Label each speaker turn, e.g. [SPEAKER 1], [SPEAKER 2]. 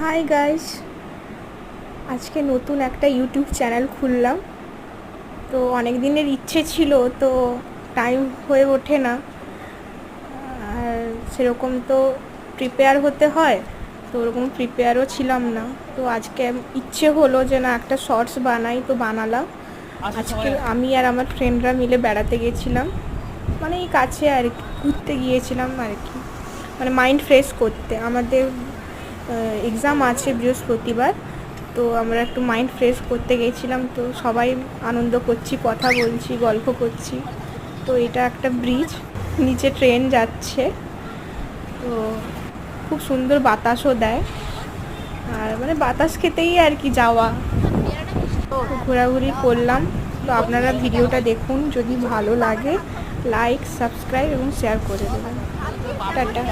[SPEAKER 1] Hi guys, আজকে নতুন একটা ইউটিউব চ্যানেল খুললাম। তো অনেক দিনের ইচ্ছে ছিল, তো টাইম হয়ে ওঠে না। আর সেরকম তো প্রিপেয়ার হতে হয়, তো ওরকম প্রিপেয়ারও ছিলাম না। তো আজকে ইচ্ছে হলো যে না, একটা শর্টস বানাই, তো বানালাম। আজকে আমি আর আমার ফ্রেন্ডরা মিলে বেড়াতে গেছিলাম, মানে এই কাছে আর কি, ঘুরতে গিয়েছিলাম আর কি, মানে মাইন্ড ফ্রেশ করতে। আমাদের এক্সাম আছে বৃহস্পতিবার, তো আমরা একটু মাইন্ড ফ্রেশ করতে গেছিলাম। তো সবাই আনন্দ করছি, কথা বলছি, গল্প করছি। তো এটা একটা ব্রিজ, নিচে ট্রেন যাচ্ছে, তো খুব সুন্দর বাতাসও দেয়। আর মানে বাতাস খেতেই আর কি যাওয়া, তো ঘোরাঘুরি করলাম। তো আপনারা ভিডিওটা দেখুন, যদি ভালো লাগে লাইক, সাবস্ক্রাইব এবং শেয়ার করে দেবেন। টাটা।